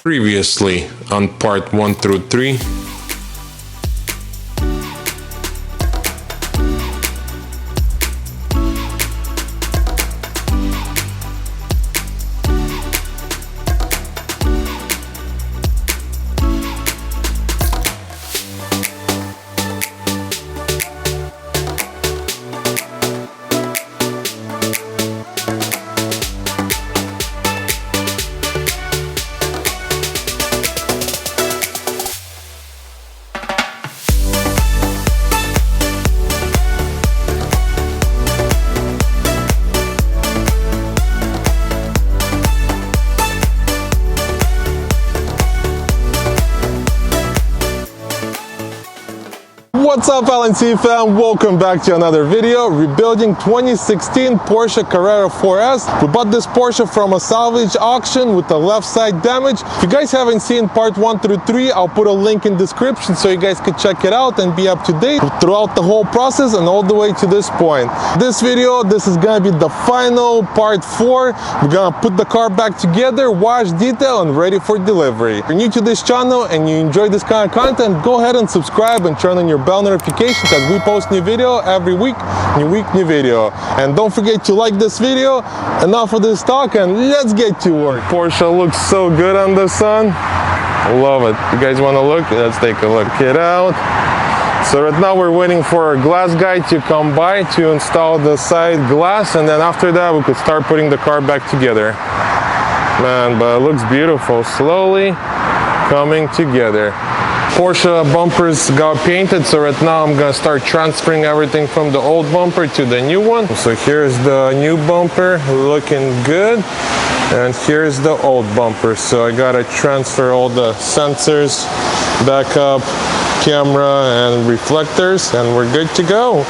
Previously on part 1 through 3. What's up, LNC fam? Welcome back to another video. Rebuilding 2016 Porsche Carrera 4S. We bought this Porsche from a salvage auction with the left side damage. If you guys haven't seen part 1 through 3, I'll put a link in description so you guys could check it out and be up to date throughout the whole process and all the way to this point. This video, this is gonna be the final part 4. We're gonna put the car back together, wash, detail, and ready for delivery. If you're new to this channel and you enjoy this kind of content, go ahead and subscribe and turn on your bell notification because we post new video every week, new video. And don't forget to like this video. Enough of this talk and let's get to work. Porsche looks so good on the sun. Love it. You guys want to look? Let's take a look. Get out. So right now we're waiting for our glass guy to come by to install the side glass, and then after that we could start putting the car back together. Man, but it looks beautiful. Slowly coming together. Porsche bumpers got painted, so right now I'm gonna start transferring everything from the old bumper to the new one. So here's the new bumper, looking good, and here's the old bumper. So I gotta transfer all the sensors, backup, camera, and reflectors, and we're good to go.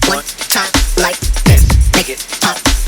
One time like this, make it pop.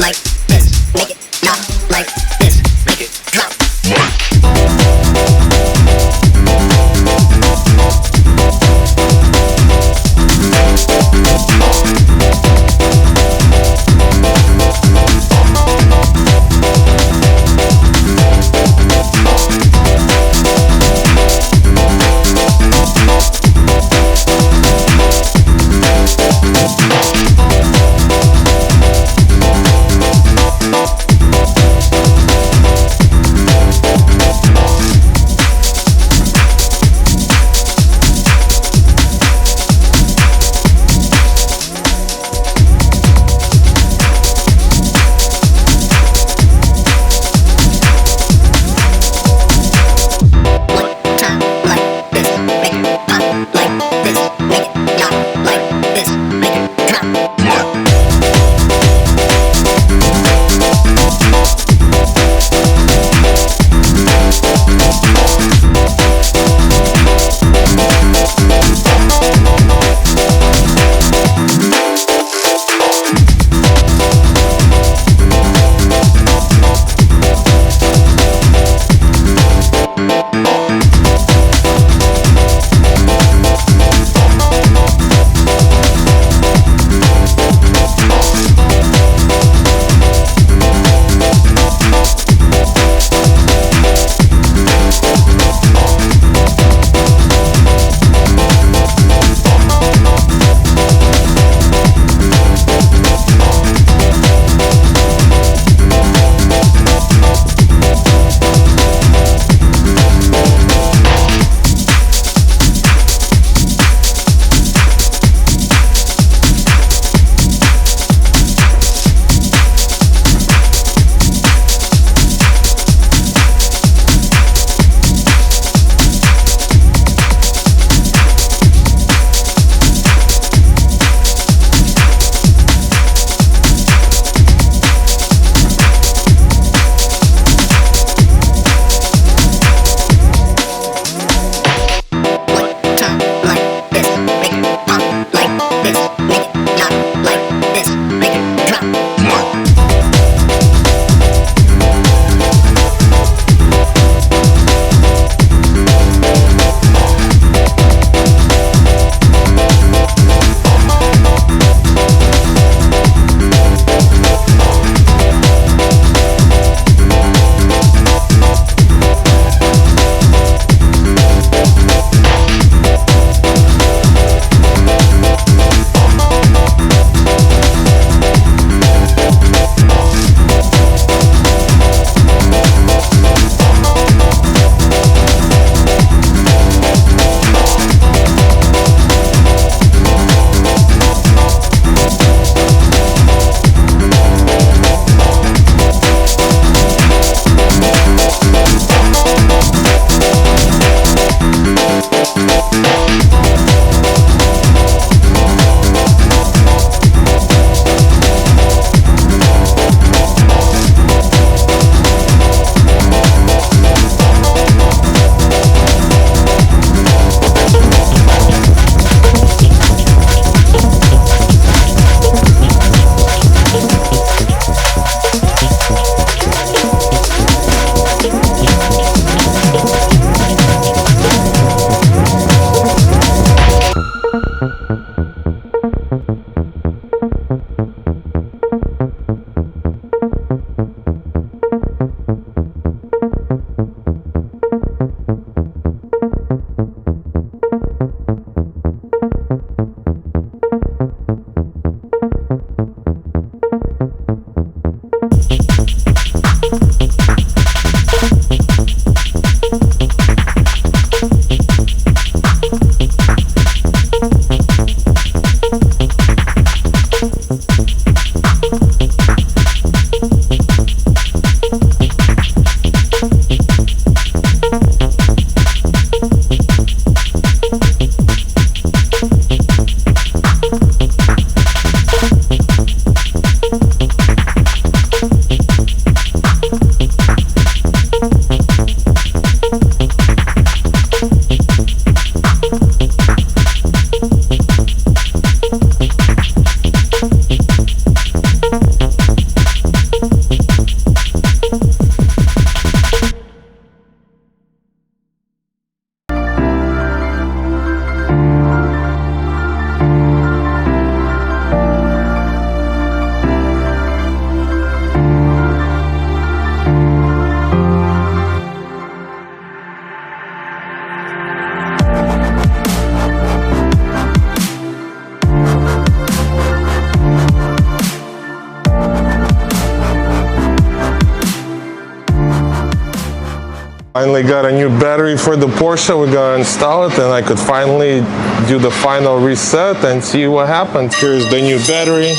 Finally got a new battery for the Porsche. We're gonna install it and I could finally do the final reset and see what happens. Here's the new battery.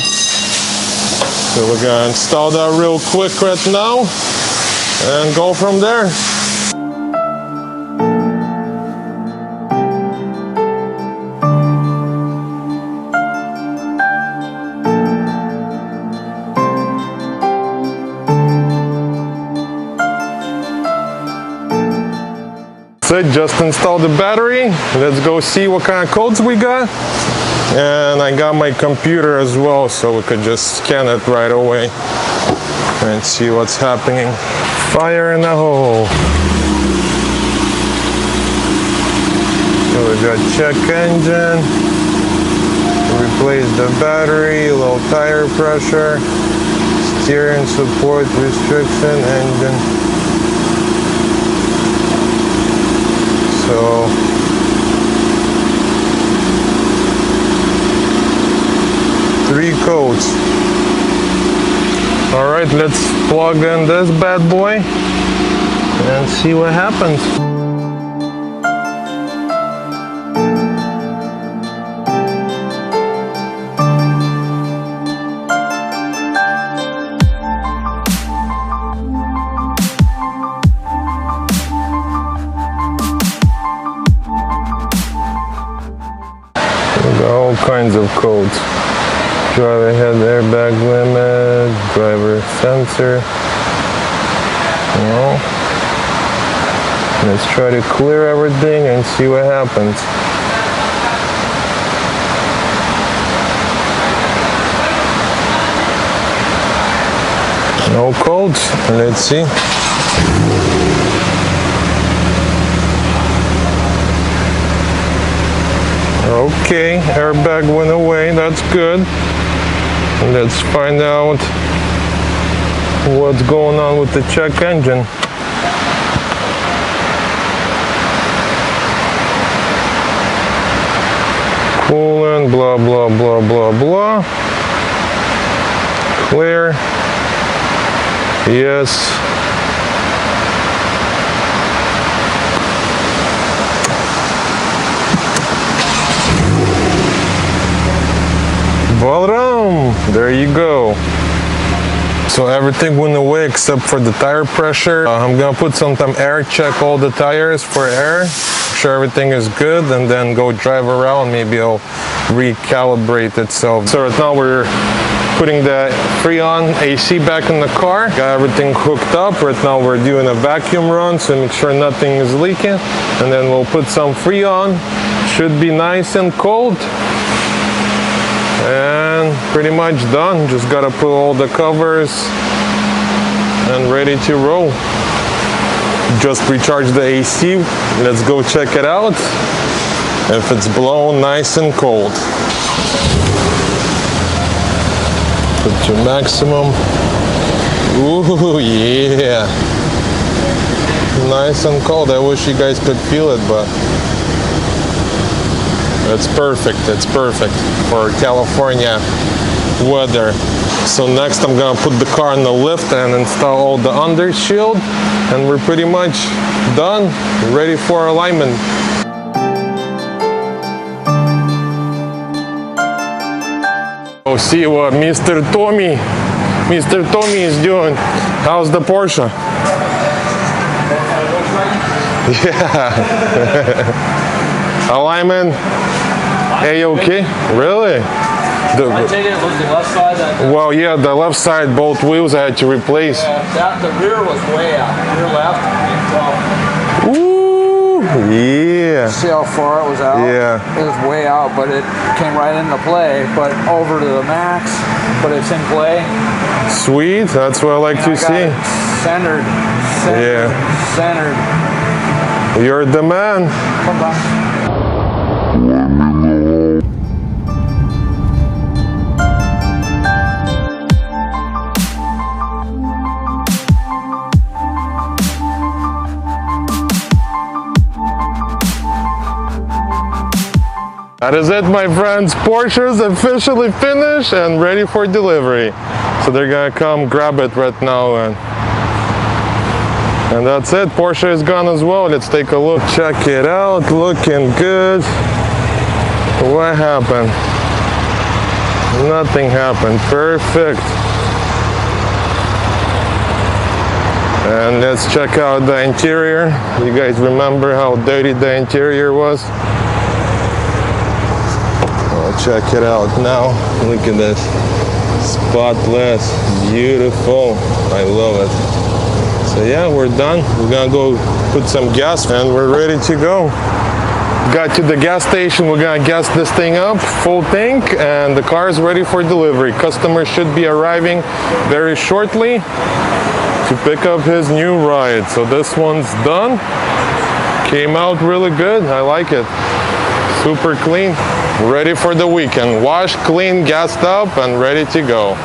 So we're gonna install that real quick right now and go from there. So just installed the battery. Let's go see what kind of codes we got. And I got my computer as well, so we could just scan it right away and see what's happening. Fire in the hole. So we got check engine, replace the battery, low tire pressure, steering support restriction, engine. So three codes. All right, let's plug in this bad boy and see what happens. All kinds of codes. Driver head airbag limit, driver sensor. No. Let's try to clear everything and see what happens. No codes. Let's see. Okay, airbag went away, that's good. Let's find out what's going on with the check engine. Coolant, blah, blah, blah, blah, blah. Clear. Yes. Voila! There you go. So everything went away except for the tire pressure. I'm gonna put some air check all the tires for air, make sure everything is good, and then go drive around. Maybe it'll recalibrate itself. So right now we're putting the Freon AC back in the car. Got everything hooked up. Right now we're doing a vacuum run so make sure nothing is leaking, and then we'll put some Freon. Should be nice and cold. And pretty much done. Just gotta put all the covers and ready to roll. Just recharge the AC. Let's go check it out. If it's blown nice and cold. Put to maximum. Ooh, yeah. Nice and cold. I wish you guys could feel it, but it's perfect. It's perfect for California weather. So next I'm gonna put the car in the lift and install all the under shield, and we're pretty much done, ready for alignment. Oh, see what Mr. Tommy is doing. How's the Porsche? Yeah. Alignment. A-okay? Really? I take it was the left side that... Well, yeah, the left side, both wheels I had to replace. The rear was way out. Rear left. Ooh, yeah. See how far it was out? Yeah. It was way out, but it came right into play, but over to the max, but it's in play. Sweet, that's what I like to see. Centered. Yeah. Centered. You're the man. Come back. That is it, my friends. Porsche's officially finished and ready for delivery. So they're gonna come grab it right now and And that's it, Porsche is gone as well. Let's take a look. Check it out, looking good. What happened? Nothing happened, perfect. And let's check out the interior. You guys remember how dirty the interior was? Oh, check it out now. Look at this. Spotless, beautiful. I love it. So yeah, we're done. We're gonna go put some gas and we're ready to go. Got to the gas station, we're gonna gas this thing up, full tank, and the car is ready for delivery. Customer should be arriving very shortly to pick up his new ride. So this one's done. Came out really good, I like it. Super clean, ready for the weekend. Washed, clean, gassed up, and ready to go.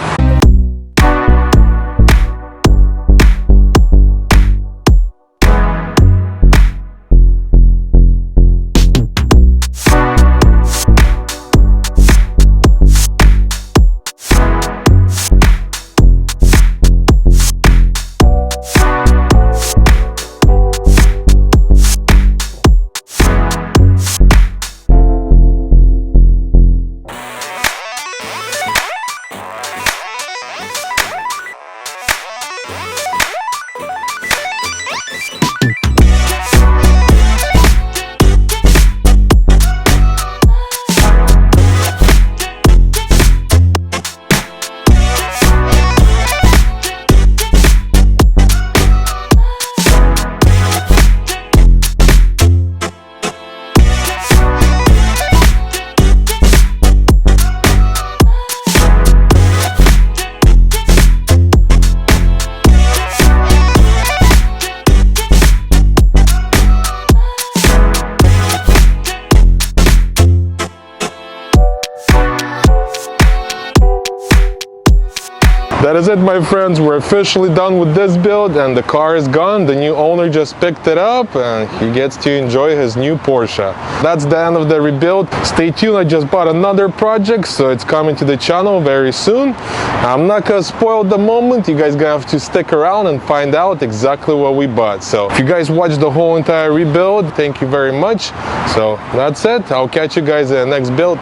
That is it, my friends. We're officially done with this build and the car is gone. The new owner just picked it up and he gets to enjoy his new Porsche. That's the end of the rebuild. Stay tuned, I just bought another project, so it's coming to the channel very soon. I'm not gonna spoil the moment. You guys gonna have to stick around and find out exactly what we bought. So if you guys watched the whole entire rebuild, thank you very much. So that's it. I'll catch you guys in the next build.